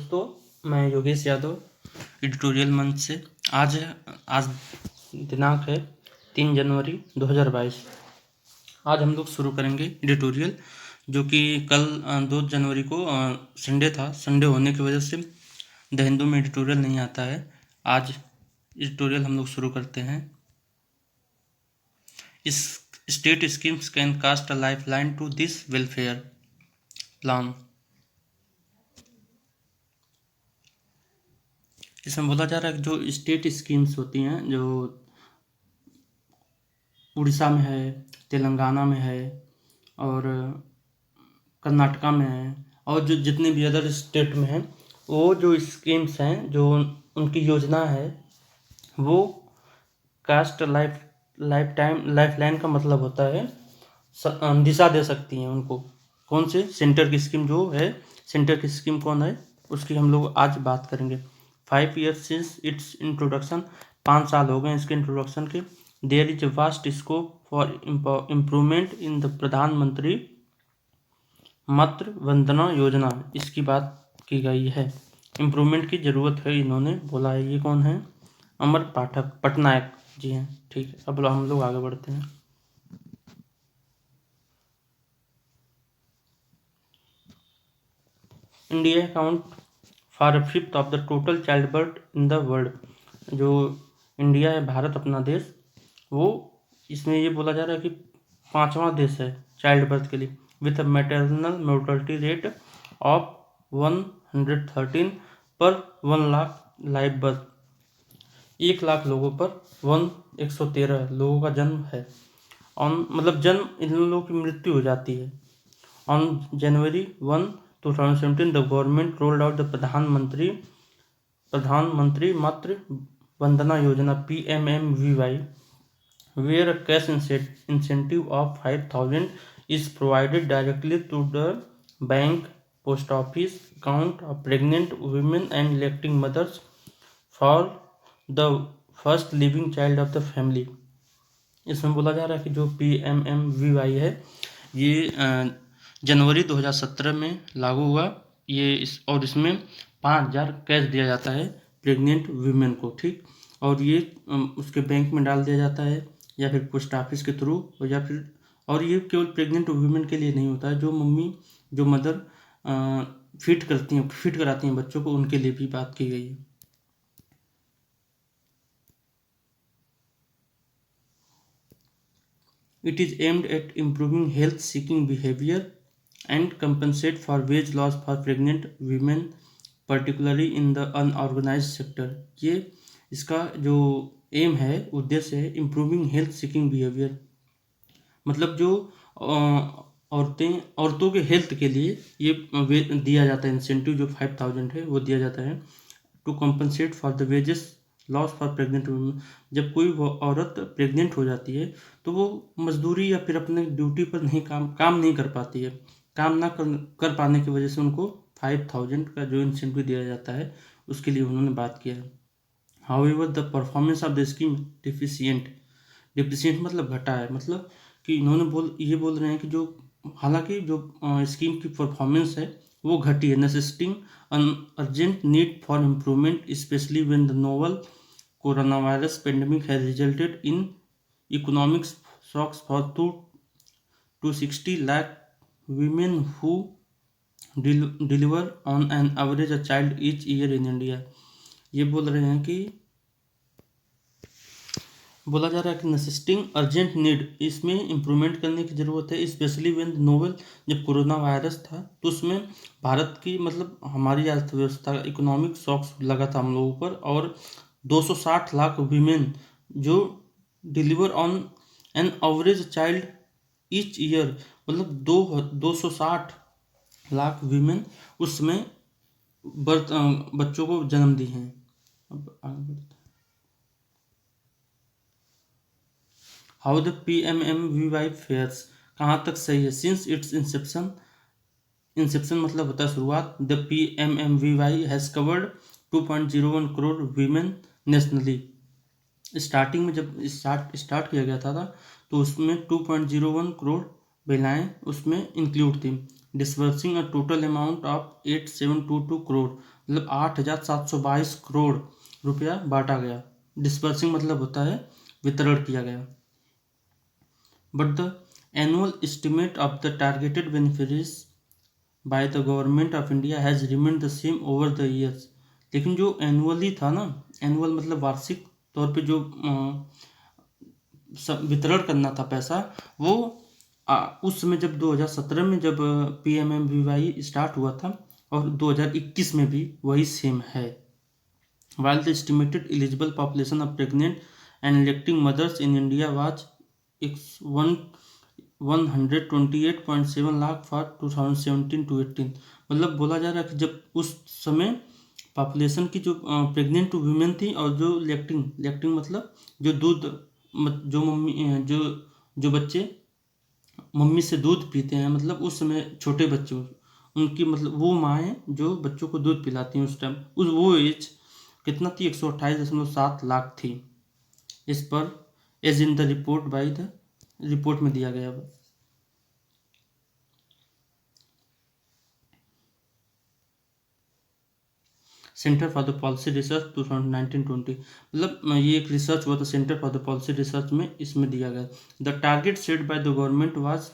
दोस्तों, मैं योगेश यादव एडिटोरियल मंच से आज दिनांक है 3 जनवरी 2022। आज हम लोग शुरू करेंगे एडिटोरियल, जो कि कल 2 जनवरी को संडे था। संडे होने की वजह से द हिंदू में एडिटोरियल नहीं आता है। आज एडिटोरियल हम लोग शुरू करते हैं। इस state schemes can cast a lifeline to this welfare plan. इसमें बोला जा रहा है कि जो स्टेट स्कीम्स होती हैं, जो उड़ीसा में है, तेलंगाना में है और कर्नाटका में है, और जो जितने भी अदर स्टेट में हैं, वो जो स्कीम्स हैं, जो उनकी योजना है, वो कास्ट लाइफ लाइन का मतलब होता है दिशा दे सकती हैं उनको। कौन से सेंटर की स्कीम जो है, सेंटर की स्कीम कौन है, उसकी हम लोग आज बात करेंगे। 5 years सिंस इट्स इंट्रोडक्शन, 5 साल हो गए इसके इंट्रोडक्शन के। There is a vast scope for improvement in the Pradhan Mantri Matru Vandana Yojana, इसकी बात की गई है। इम्प्रूवमेंट की ज़रूरत है, इन्होंने बोला है। ये कौन है? अमर पाठक पटनायक जी हैं। ठीक है, अब हम लोग आगे बढ़ते हैं। India account for a fifth of the total child birth in the world. जो इंडिया है, भारत अपना देश, वो इसमें ये बोला जा रहा है कि 5वां देश है चाइल्ड बर्थ के लिए, with a maternal mortality rate of 113 पर 1 लाख लाइव बर्थ। 1 लाख लोगों पर 113 लोगों का जन्म है। मतलब जन्म इन लोगों की मृत्यु हो जाती है। On January 1, 2017, the government rolled out the प्रधानमंत्री Matru Vandana Yojana PMMVY, where a cash incentive of 5,000 is provided directly to the bank, post office account of pregnant women and lacting mothers for the first living child of the family। इसमें बोला जा रहा है कि जो PMMVY है, ये जनवरी 2017 में लागू हुआ। और इसमें 5,000 कैश दिया जाता है प्रेग्नेंट वीमेन को। ठीक, और ये उसके बैंक में डाल दिया जाता है, या फिर पोस्ट ऑफिस के थ्रू, या फिर, और ये केवल प्रेग्नेंट वीमेन के लिए नहीं होता है, जो मदर फिट कराती हैं बच्चों को, उनके लिए भी बात की गई है। It is aimed at improving health-seeking behavior and compensate for wage loss for pregnant women, particularly in the unorganized sector। ये इसका जो एम है, उद्देश्य है, इम्प्रूविंग हेल्थ सीकिंग बिहेवियर, मतलब जो औरतों के हेल्थ के लिए ये दिया जाता है इंसेंटिव, जो 5,000 है वो दिया जाता है, to compensate for the wages loss for pregnant women. जब कोई औरत प्रेग्नेंट हो जाती है तो वो मजदूरी या फिर अपने ड्यूटी पर काम नहीं कर पाती है। काम ना कर पाने की वजह से उनको 5,000 का जो इंसेंटिव दिया जाता है, उसके लिए उन्होंने बात किया है। However the performance of the scheme deficient मतलब घटा है, मतलब कि इन्होंने ये बोल रहे हैं कि जो हालांकि जो स्कीम की परफॉर्मेंस है वो घटी है, नेसेसिटिंग an urgent need for improvement, especially when the novel coronavirus pandemic has resulted in economic shocks for 260 lakh women who deliver on an average a child each year in India। ये बोल रहे हैं कि बोला जा रहा है कि नेसेसिटिंग अर्जेंट नीड, इसमें इम्प्रूवमेंट करने की ज़रूरत है, स्पेशली व्हेन नोवेल, जब कोरोना वायरस था तो उसमें भारत की, मतलब हमारी अर्थव्यवस्था का इकोनॉमिक शॉक्स लगा था हम लोगों पर, और 260 लाख वीमेन जो deliver on an average child each year, मतलब 260 लाख वीमेन उसमें बच्चों को जन्म दी हैं। अब आगे बढ़ते हैं। हाउ द PMMVY फेयर्स, कहाँ तक सही है? सिंस इट्स इंसेप्शन मतलब होता है शुरुआत। The PMMVY has covered 2.01 crore women nationally. Starting में जब स्टार्ट किया गया था तो उसमें 2.01 करोड़ महिलाएं उसमें इंक्लूड थी। Disbursing a total amount of 8722 crore, मतलब 8722 करोड़ रुपया बांटा गया। डिसबर्सिंग मतलब होता है वितरण किया गया। But the annual estimate of the targeted beneficiaries bye the government of India has remain the same over the years. लेकिन जो एनुअली था ना, एनुअल मतलब वार्षिक तौर पे जो वितरण करना था पैसा, वो उस समय जब 2017 में जब PMMVY स्टार्ट हुआ था और 2021 में भी वही सेम है। While the estimated eligible population of pregnant and lactating mothers in India was 128.7 lakh for 2017-18, मतलब बोला जा रहा है कि जब उस समय पॉपुलेशन की जो प्रेग्नेंट वुमेन थी और जो लैक्टिंग मतलब जो दूध जो मम्मी जो बच्चे मम्मी से दूध पीते हैं, मतलब उस समय छोटे बच्चे उनकी मतलब वो माएँ जो बच्चों को दूध पिलाती हैं उस टाइम, उस वो एज कितना थी 128.7 लाख थी। इस पर as in the report by the report में दिया गया। Centre for the policy research 2019-20, मतलब ये एक रिसर्च हुआ था centre for the policy research में, इसमें दिया गया। The target set by the government was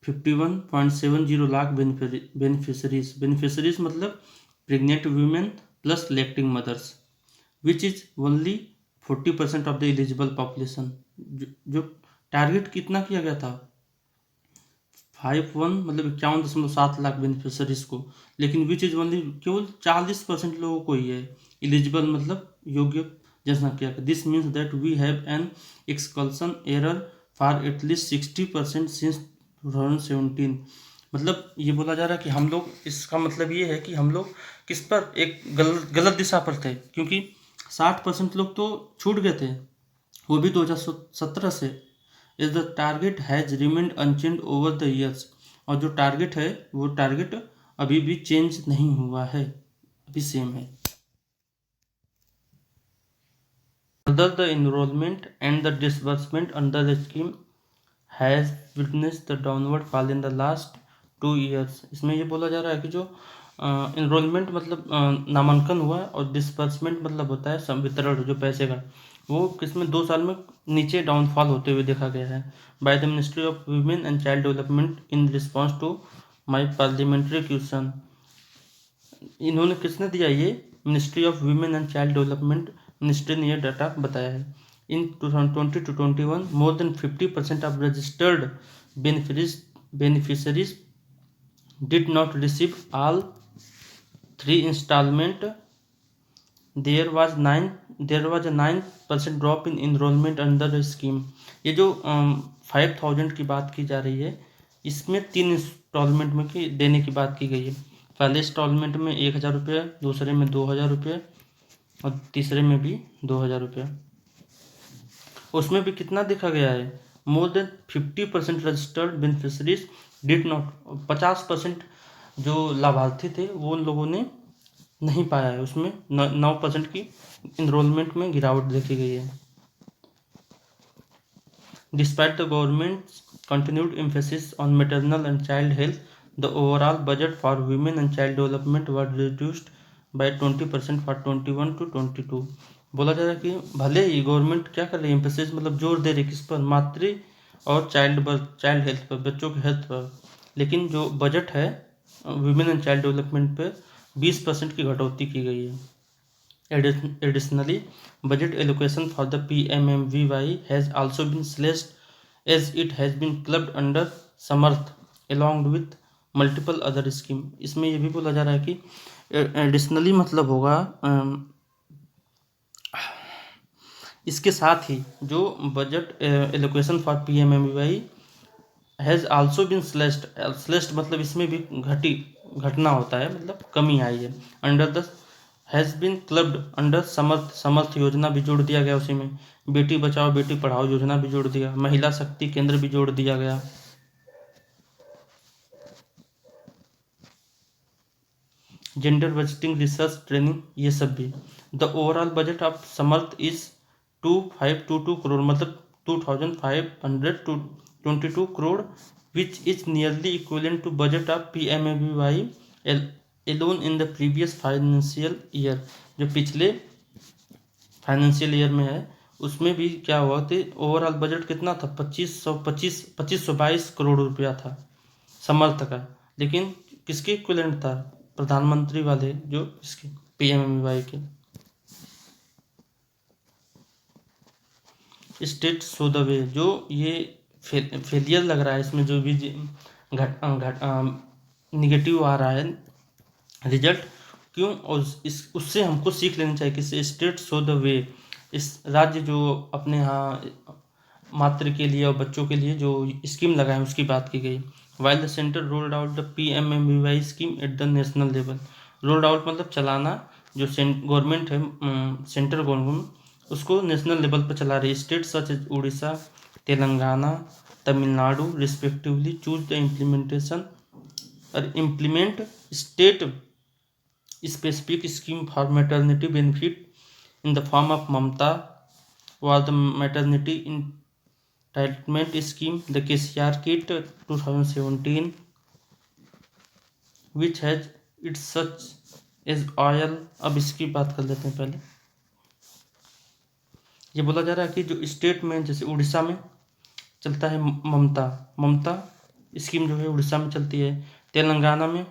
51.70 lakh beneficiaries मतलब pregnant women plus lactating mothers, which is only 40% of the eligible population. जो टारगेट कितना किया गया था 51 मतलब 51.7 लाख बेनिफिशरीज को, लेकिन विच इज ओनली केवल 40% लोगों को ही है एलिजिबल मतलब योग्य जनसंख्या का। This means that we have an exclusion error for at least 60% since 2017। मतलब ये बोला जा रहा है कि हम लोग, इसका मतलब ये है कि हम लोग किस पर एक गलत दिशा पर थे, क्योंकि 60% लोग तो छूट गए थे, वो भी 2017 से। Is the target has remained unchanged over the years, और जो टारगेट है वो टारगेट अभी भी चेंज नहीं हुआ है, अभी सेम है। Further, the enrollment and the disbursement under the scheme has witnessed the downward fall in the last 2 years। इसमें ये बोला जा रहा है कि जो इनरोलमेंट मतलब नामांकन हुआ और डिसबर्समेंट मतलब होता है वितरण जो पैसे का, वो किसमें 2 साल में नीचे डाउनफॉल होते हुए देखा गया है। By the ministry of women and child development in response to my parliamentary question. इन्होंने किसने दिया ये, ministry of women and child development ministry ने यह डाटा बताया है। In 2020-21 more than 50% of registered beneficiaries did not receive all 3 installment. There was a 9% drop in enrollment under the scheme. ये जो 5000 की बात की जा रही है, इसमें 3 इंस्टॉलमेंट में देने की बात की गई है। पहले इंस्टॉलमेंट में 1000 रुपये, दूसरे में 2000 रुपये और तीसरे में भी 2000 रुपये। उसमें भी कितना देखा गया है, मोर than 50% registered beneficiaries did not, 50% जो लाभार्थी थे वो उन लोगों ने नहीं पाया है, उसमें 9% की इनरोलमेंट में गिरावट देखी गई है। Despite the government continued emphasis on maternal and child health, the overall budget for women and child development was reduced by 20% for 21 to 22। बोला जा रहा है कि भले ही गवर्नमेंट क्या कर रही है, एम्फेसिस मतलब जोर दे रही है किस पर, मातृ और चाइल्ड हेल्थ पर, बच्चों के हेल्थ पर, लेकिन जो बजट है वुमेन एंड चाइल्ड डेवलपमेंट पे 20% की कटौती की गई है। Additionally, budget allocation for the PMMVY has also been slashed as it has been clubbed under Samarth along with multiple other scheme। इसमें ये भी बोला जा रहा है कि एडिशनली मतलब होगा इसके साथ ही जो budget allocation for PMMVY has also been slashed मतलब इसमें भी घटना होता है, मतलब कमी आई है। Under the has been clubbed under Samarth योजना भी जोड़ दिया गया, उसी में बेटी बचाओ बेटी पढ़ाओ योजना भी जोड़ दिया, महिला शक्ति केंद्र भी जोड़ दिया गया। जेंडर बजटिंग रिसर्च ट्रेनिंग ये सब भी। The overall budget of Samarth is 2522 crore मतलब 2522 crore which is nearly equivalent to budget of PMABY alone in the previous financial year। जो पिछले फाइनेंशियल ईयर में है उसमें भी क्या हुआ थे, ओवरऑल बजट कितना था, 2522 करोड़ रुपया था समर्थ का, लेकिन किसके इक्विवेलेंट था, प्रधानमंत्री वाले जो इसके PMABY के। स्टेट शो द वे, जो ये फेलियर लग रहा है इसमें, जो भी निगेटिव आ रहा है रिजल्ट, क्यों, और उससे हमको सीख लेनी चाहिए कि स्टेट शो द वे, इस राज्य जो अपने यहाँ मातृ के लिए और बच्चों के लिए जो स्कीम लगाए उसकी बात की गई। While the centre rolled out the PMABY scheme at the national level. Rolled out मतलब चलाना, जो गवर्नमेंट है, सेंट्रल गवर्नमेंट उसको नेशनल लेवल पर चला रही है। State such as Odisha, Telangana, Tamil Nadu respectively choose the implementation और implement state specific scheme for maternity benefit in the form of Mamta was the maternity entitlement scheme, the KCR kit 2017, which has its such as oil। अब इसकी बात कर लेते हैं। पहले ये बोला जा रहा है कि जो स्टेट में जैसे उड़ीसा में चलता है ममता स्कीम जो है उड़ीसा में चलती है, तेलंगाना में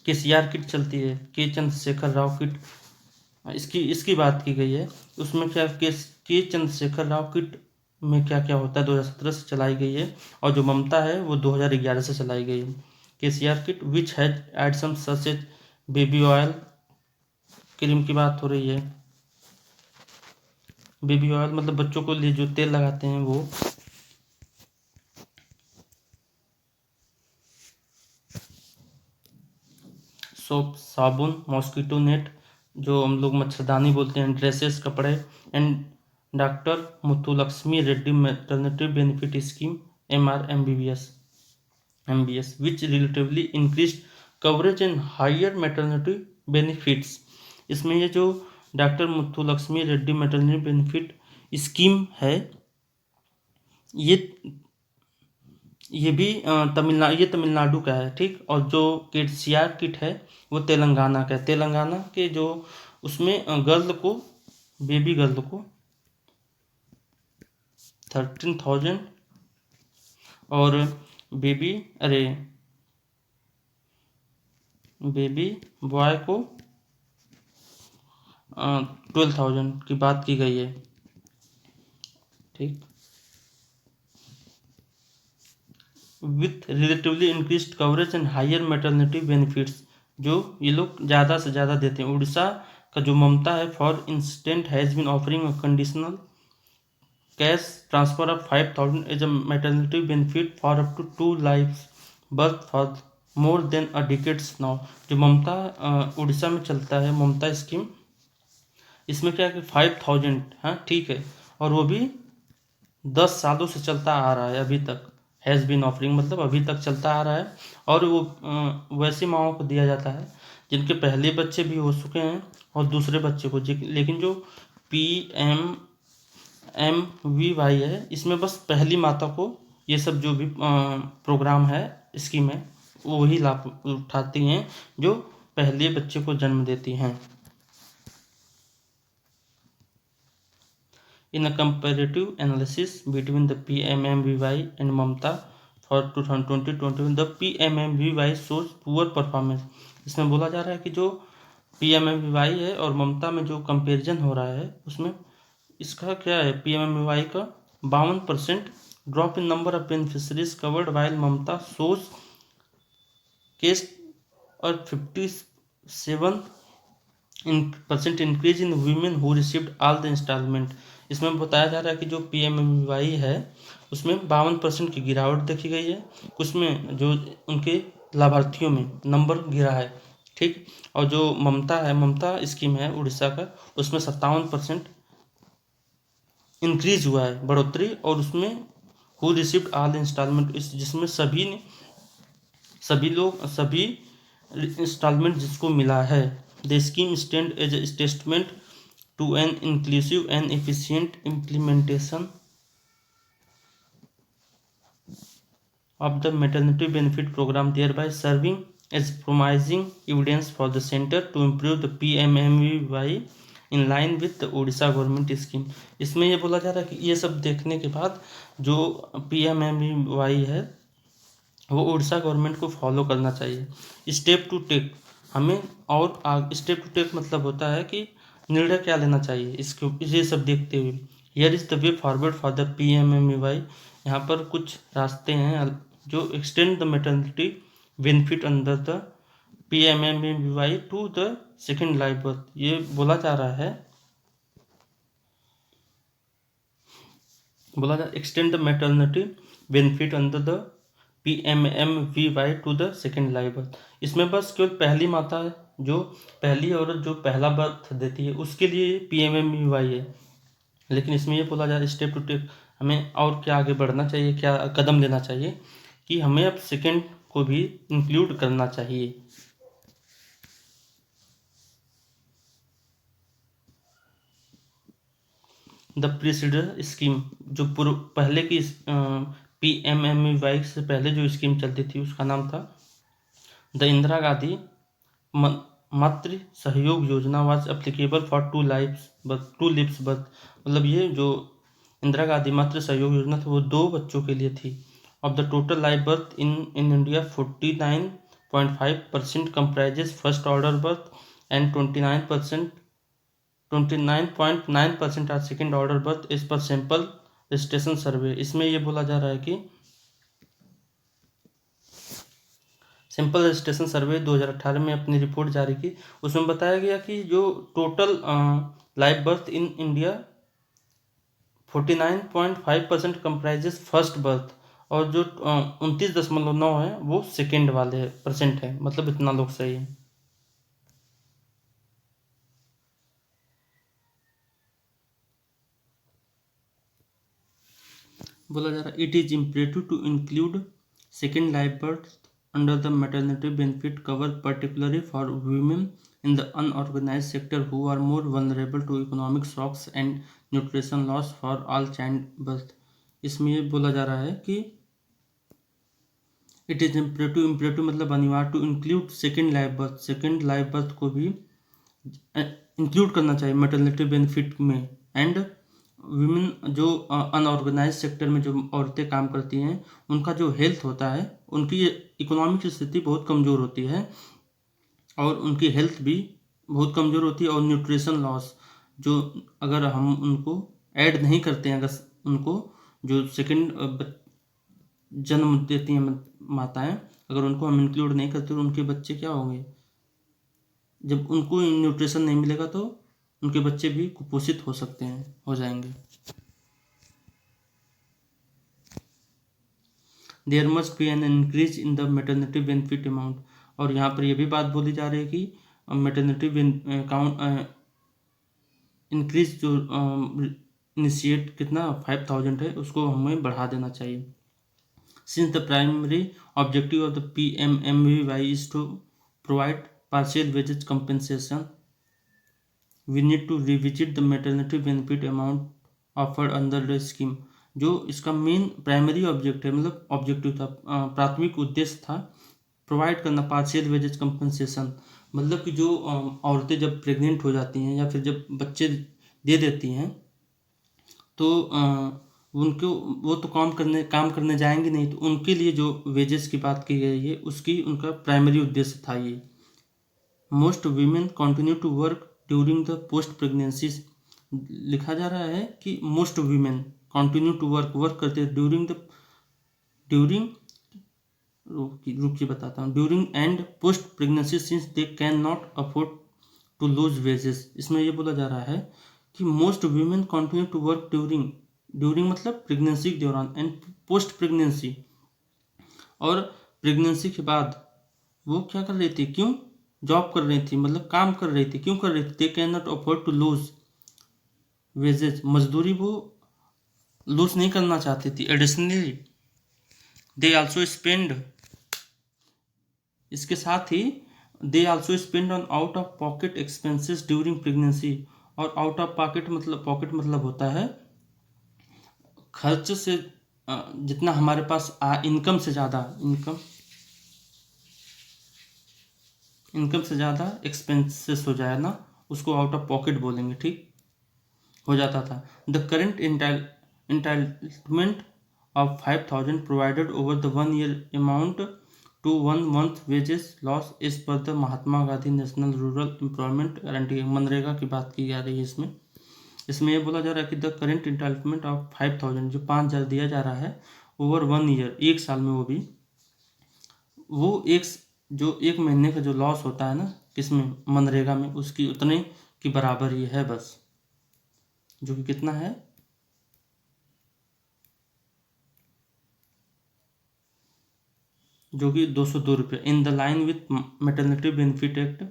KCR किट चलती है, के चंद्रशेखर राव किट, इसकी बात की गई है। उसमें क्या के चंद्रशेखर राव किट में क्या क्या होता है 2017 से चलाई गई है, और जो ममता है वो 2011 से चलाई गई है। KCR kit which has add some such as baby oil, cream की बात हो रही है। बेबी ऑयल मतलब बच्चों को लिए जो तेल लगाते हैं वो। सोप, साबुन, मॉस्किटो नेट जो हम लोग मच्छरदानी बोलते हैं, ड्रेसेस कपड़े, and doctor Muthulakshmi Reddy maternity benefit scheme MBBS which relatively increase coverage and higher maternity benefits. इसमें ये जो doctor Muthulakshmi Reddy maternity benefit scheme है ये भी तमिलनाडु का है, ठीक। और जो KCR किट है वो तेलंगाना का है। तेलंगाना के जो उसमें बेबी गर्ल को 13,000 और बेबी बॉय को 12,000 की बात की गई है, ठीक। With relatively increased coverage and higher maternity benefits, जो ये लोग ज़्यादा से ज़्यादा देते हैं। उड़ीसा का जो ममता है for instant has been offering a conditional cash transfer of 5,000 as a maternity benefit for up to 2 life birth for more than a decades now. जो ममता उड़ीसा में चलता है ममता स्कीम, इसमें क्या है कि 5,000, हाँ ठीक है, और वो भी 10 सालों से चलता आ रहा है अभी तक। हैज़ बीन ऑफरिंग मतलब अभी तक चलता आ रहा है, और वो वैसी माओं को दिया जाता है जिनके पहले बच्चे भी हो चुके हैं और दूसरे बच्चे को। लेकिन जो PMABY है इसमें बस पहली माता को ये सब जो भी प्रोग्राम है स्कीम है वही लाभ उठाती हैं जो पहले बच्चे को जन्म देती हैं। In a comparative analysis between the PMABY and Mamta for 2020-21, the PMABY shows poor performance। इसमें बोला जा रहा है कि जो PMABY है और ममता में जो कंपैरिजन हो रहा है उसमें इसका क्या है, PMABY का 52% drop in number of beneficiaries covered while Mamata shows case और 57% increase in women who received all the installment. इसमें बताया जा रहा है कि जो PMABY है उसमें 52% की गिरावट देखी गई है, उसमें जो उनके लाभार्थियों में नंबर गिरा है, ठीक। और जो ममता स्कीम है उड़ीसा का, उसमें 57% इंक्रीज हुआ है, बढ़ोतरी, और उसमें हु रिसीव्ड ऑल इंस्टॉलमेंट, जिसमें सभी इंस्टॉलमेंट जिसको मिला है। The scheme stand as a testament to an inclusive and efficient implementation of the maternity benefit program, thereby serving as promising evidence for the center to improve the PMMVY in line with the Odisha government scheme। इसमें ये बोला जा रहा है कि ये सब देखने के बाद जो PMMVY है वो उड़ीसा गवर्नमेंट को फॉलो करना चाहिए। स्टेप टू टेक, हमें और स्टेप टू टेक मतलब होता है कि निर्णय क्या लेना चाहिए इसको, ये सब देखते हुए here is the way forward for the PMMVY। यहाँ पर कुछ रास्ते हैं जो extend the maternity benefit under the PMMVY to the second life birth. ये बोला जा रहा है, extend the maternity benefit under the PMMVY to the second life birth. इसमें बस केवल पहली माता जो पहली औरत जो पहला बर्थ देती है उसके लिए PMMVY है, लेकिन इसमें ये बोला जा रहा है स्टेप टू टेक, हमें और क्या आगे बढ़ना चाहिए, क्या कदम लेना चाहिए कि हमें अब सेकेंड को भी इंक्लूड करना चाहिए। द प्रीसीडर स्कीम, जो पहले की PMMVY से पहले जो स्कीम चलती थी उसका नाम था द इंदिरा गांधी मातृ सहयोग योजना, was applicable for 2 lives birth. मतलब ये जो इंदिरा गांधी मातृ सहयोग योजना थी वो 2 बच्चों के लिए थी। Of the total life birth in India 49.5% comprises first order birth and 29.9% are second order birth इस पर सैंपल रजिस्ट्रेशन सर्वे। इसमें ये बोला जा रहा है कि सैंपल रजिस्ट्रेशन सर्वे 2018 में अपनी रिपोर्ट जारी की, उसमें बताया गया कि जो total life birth in India 49.5% comprises first birth और जो 29.9 है वो सेकेंड वाले परसेंट है, मतलब इतना लोग सही है। बोला जा रहा है it is imperative to include second life birth under the maternity benefit cover, particularly for women in the unorganized sector who are more vulnerable to economic shocks and nutrition loss for all childbirth। इसमें ये बोला जा रहा है कि it is imperative मतलब अनिवार्य to include second life birth को भी इंक्लूड करना चाहिए मैटरनिटी बेनिफिट में। एंड विमेन जो अनऑर्गेनाइज सेक्टर में जो औरतें काम करती हैं उनका जो हेल्थ होता है, उनकी इकोनॉमिक स्थिति बहुत कमज़ोर होती है और उनकी हेल्थ भी बहुत कमज़ोर होती है। और न्यूट्रिशन लॉस, जो अगर हम उनको ऐड नहीं करते हैं, अगर उनको जो सेकेंड जन्म देती हैं माताएं, अगर उनको हम इंक्लूड नहीं करते तो उनके बच्चे क्या होंगे, जब उनको न्यूट्रिशन नहीं मिलेगा तो उनके बच्चे भी कुपोषित हो जाएंगे। There must be an increase in the maternity benefit amount. और यहाँ पर यह भी बात बोली जा रही है कि मैटरनिटी अकाउंट इंक्रीज जो इनिशिएट कितना 5,000 है उसको हमें बढ़ा देना चाहिए। Since the primary objective of the PMMVY is to provide partial wages compensation, we need to revisit the maternity benefit amount offered under the scheme। जो इसका मेन प्राइमरी ऑब्जेक्ट है, मतलब ऑब्जेक्टिव था, प्राथमिक उद्देश्य था प्रोवाइड करना पार्शियल वेजेस कंपनसेशन। मतलब कि जो औरतें जब प्रेग्नेंट हो जाती हैं या फिर जब बच्चे दे देती हैं तो उनको वो तो काम करने जाएंगे नहीं, तो उनके लिए जो वेजेस की बात की गई है उसकी उनका प्राइमरी उद्देश्य था ये। Most women continue to work during the post pregnancy, लिखा जा रहा है कि most women continue to work करते हैं रुकिए बताता हूँ, during and post pregnancy since they can not afford to lose wages. इसमें ये बोला जा रहा है कि most women continue to work during मतलब प्रेगनेंसी के दौरान एंड पोस्ट प्रेगनेंसी, और प्रेगनेंसी के बाद वो क्या कर रही थी, क्यों जॉब कर रही थी, मतलब काम कर रही थी, क्यों कर रही थी, they can not afford to lose wages, मजदूरी वो लूज नहीं करना चाहती थी। एडिशनली दे आल्सो स्पेंड, इसके साथ ही they also spend on out of pocket expenses during pregnancy. और आउट ऑफ पॉकेट मतलब होता है खर्च से जितना हमारे पास इनकम से ज़्यादा इनकम से ज़्यादा एक्सपेंसेस हो जाए ना, उसको आउट ऑफ पॉकेट बोलेंगे, ठीक हो जाता था। The current entitlement of 5,000 provided over the 1 year amount to 1 month wages loss is per the Mahatma Gandhi national rural employment guarantee, MNREGA की बात की जा रही है। इसमें ये बोला जा रहा है कि द करेंट इंटाइटलमेंट ऑफ 5,000 जो 5,000 दिया जा रहा है ओवर 1 ईयर, एक साल में, वो एक महीने का जो लॉस होता है ना किसमें, मनरेगा में, उसकी उतने की बराबर ही है बस, जो कि कितना है, जो कि 202 रुपये। In the line with maternity benefit act,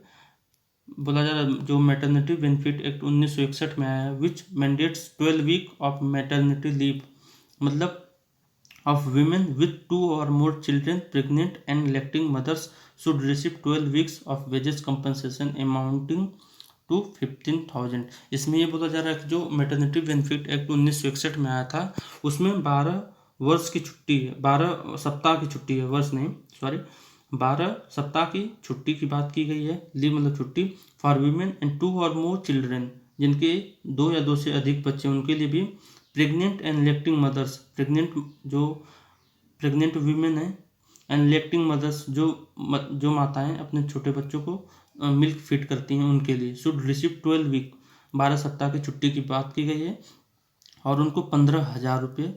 बोला जा रहा है जो मैटरनिटी बेनिफिट एक्ट 1961 में आया है, which mandates 12 week of maternity leave, मतलब of women with 2 or more children, pregnant and lactating mothers should receive 12 weeks of wages compensation amounting to 15,000। इसमें ये बोला जा रहा है कि जो मैटरनिटी बेनिफिट एक्ट 1961 में आया था, उसमें 12 वर्ष की छुट्टी है, 12 सप्ताह की छुट्टी है, वर्ष नहीं, सॉरी, 12 सप्ताह की छुट्टी की बात की गई है, लीव मतलब छुट्टी, for women and 2 or more children, जिनके 2 या 2 से अधिक बच्चे, उनके लिए भी, pregnant and lactating mothers, pregnant women है, एंड लैक्टिंग मदर्स जो माताएं अपने छोटे बच्चों को मिल्क फीड करती हैं, उनके लिए शुड रिसीव 12 वीक, 12 सप्ताह की छुट्टी की बात की गई है, और उनको 15,000 रुपये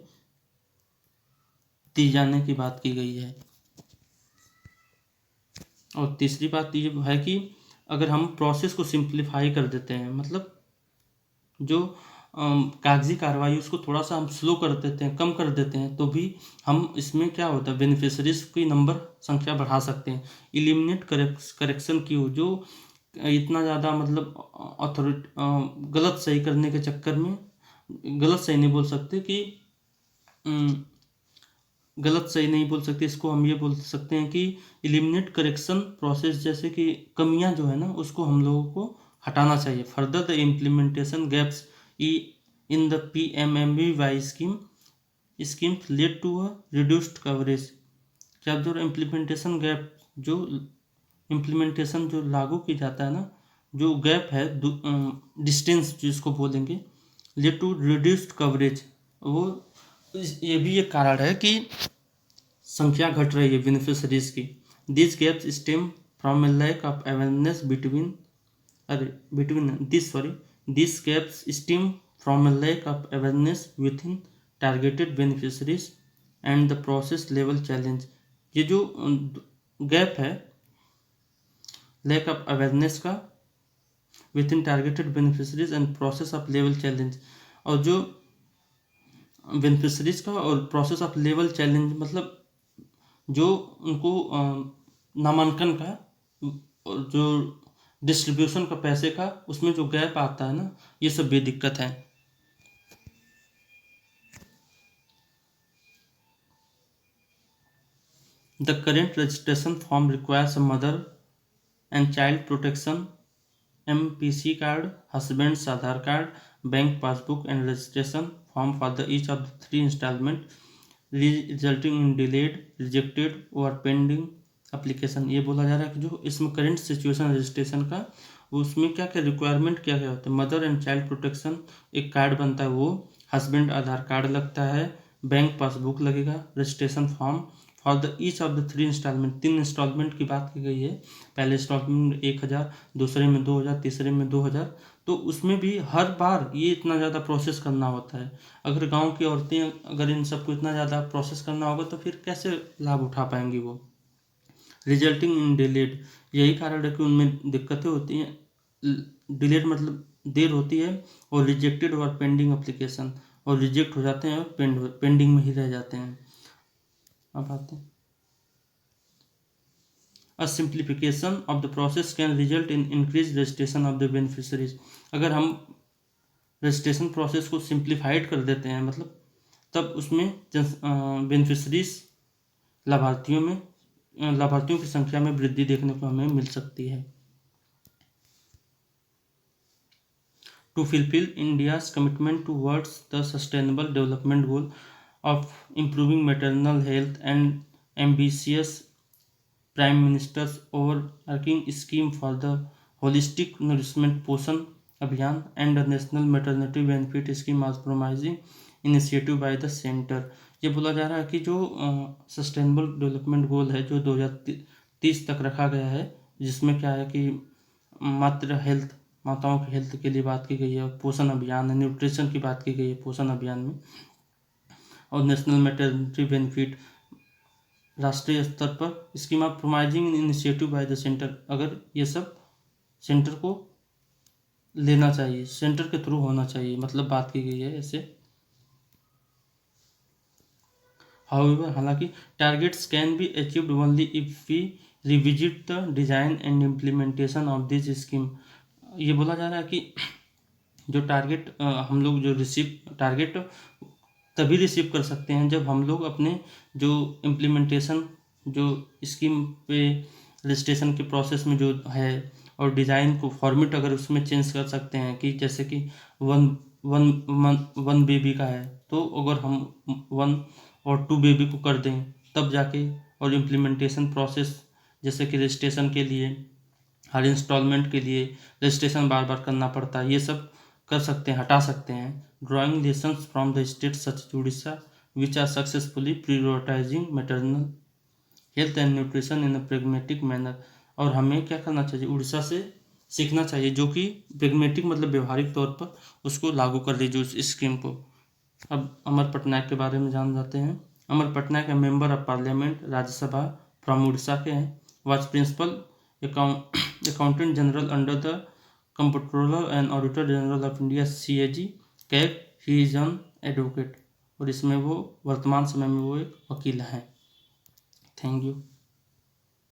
दी जाने की बात की गई है। और तीसरी बात ये है कि अगर हम प्रोसेस को सिंप्लीफाई कर देते हैं, मतलब जो कागजी कार्रवाई उसको थोड़ा सा हम स्लो कर देते हैं, कम कर देते हैं, तो भी हम इसमें क्या होता है, बेनिफिशरीज की नंबर संख्या बढ़ा सकते हैं। इलिमिनेट करेक्शन क्यू, जो इतना ज़्यादा मतलब अथॉरिटी गलत सही करने के चक्कर में, गलत सही नहीं बोल सकते कि गलत सही नहीं बोल सकते, इसको हम ये बोल सकते हैं कि इलिमिनेट करेक्शन प्रोसेस, जैसे कि कमियां जो है ना, उसको हम लोगों को हटाना चाहिए। Further the implementation gaps in the PMMBY scheme led to a reduced coverage. जब जो इम्प्लीमेंटेशन गैप, जो इम्प्लीमेंटेशन जो लागू की जाता है ना, जो गैप है, डिस्टेंस जिसको बोलेंगे, लेड टू रिड्यूस्ड कवरेज, वो ये भी एक कारण है कि संख्या घट रही है बेनिफिशरीज की। This gaps stem from a lack of awareness this gaps stem from a lack of awareness within targeted beneficiaries and the process level challenge. ये जो गैप है लैक ऑफ अवेयरनेस का within targeted beneficiaries and process of level challenge, और जो beneficiaries का और process of level challenge, मतलब जो उनको नामांकन का और जो डिस्ट्रीब्यूशन का पैसे का, उसमें जो गैप आता है ना, ये सब भी दिक्कत है। The current registration form requires a mother and child protection MPC card, husband's Aadhaar card, bank passbook and registration form for the each of the 3 installment resulting in delayed, rejected और पेंडिंग एप्लीकेशन। ये बोला जा रहा है कि जो इसमें current situation registration का, उसमें क्या क्या रिक्वायरमेंट क्या क्या होता है। मदर एंड चाइल्ड प्रोटेक्शन एक कार्ड बनता है, वो हस्बैंड आधार कार्ड लगता है, बैंक पासबुक लगेगा, registration form for the each of the 3 installment, 3 installment की बात की गई है। पहले इंस्टॉलमेंट 1,000, दूसरे में 2,000, तीसरे में 2,000, तो उसमें भी हर बार ये इतना ज़्यादा प्रोसेस करना होता है। अगर गांव की औरतें अगर इन सबको इतना ज़्यादा प्रोसेस करना होगा तो फिर कैसे लाभ उठा पाएंगी वो। रिजल्टिंग इन डिलेड, यही कारण है कि उनमें दिक्कतें होती हैं। डिलेड मतलब देर होती है, और रिजेक्टेड और पेंडिंग एप्लीकेशन, और रिजेक्ट हो जाते हैं और पेंडिंग में ही रह जाते हैं। अब आते हैं, A simplification of the process can result in increased registration of the beneficiaries। अगर हम रजिस्ट्रेशन प्रोसेस को सिंप्लीफाइड कर देते हैं, मतलब तब उसमें बेनिफिशरीज लाभार्थियों की संख्या में वृद्धि देखने को हमें मिल सकती है। To fulfil India's commitment towards the sustainable development goal, of improving maternal health and ambitious Prime Minister's overarching scheme for the holistic nourishment Poshan Abhiyan and the National Maternity Benefit Scheme as promising initiative by the center। ये बोला जा रहा है कि जो sustainable development गोल है जो 2030 तक रखा गया है, जिसमें क्या है कि माताओं की हेल्थ के लिए बात की गई है, पोषण अभियान है, न्यूट्रिशन की बात की गई है पोषण अभियान में, और नेशनल मैटरनिटी बेनिफिट राष्ट्रीय स्तर पर scheme of promising initiative by the centre. अगर ये सब सेंटर को लेना चाहिए, सेंटर के थ्रू होना चाहिए, मतलब बात की गई है ऐसे। हाउएवर, हालांकि targets can be achieved only if we revisit the design and implementation of this scheme. ये बोला जा रहा है कि जो टारगेट हम लोग जो टारगेट तभी रिसीव कर सकते हैं जब हम लोग अपने जो इम्प्लीमेंटेशन जो स्कीम पे रजिस्ट्रेशन के प्रोसेस में जो है और डिज़ाइन को फॉर्मेट अगर उसमें चेंज कर सकते हैं, कि जैसे कि वन बेबी का है तो अगर हम 1 और 2 बेबी को कर दें तब जाके, और इम्प्लीमेंटेशन प्रोसेस जैसे कि रजिस्ट्रेशन के लिए हर इंस्टॉलमेंट के लिए रजिस्ट्रेशन बार बार करना पड़ता है, ये सब कर सकते हैं, हटा सकते हैं। Drawing lessons from the state such Odisha which are successfully prioritising maternal health and nutrition in a pragmatic manner. और हमें क्या करना चाहिए, उड़ीसा से सीखना चाहिए जो कि प्रेगमेटिक मतलब व्यवहारिक तौर पर उसको लागू कर दीजिए उस स्कीम को। अब अमर पटनायक के बारे में जान जाते हैं। Amar Patnaik member of Parliament Rajya Sabha from Odisha के हैं। Was principal accountant general under the comptroller and auditor general of India CAG CAG. He is an advocate, और इसमें वो वर्तमान समय में वो एक वकील हैं। Thank you.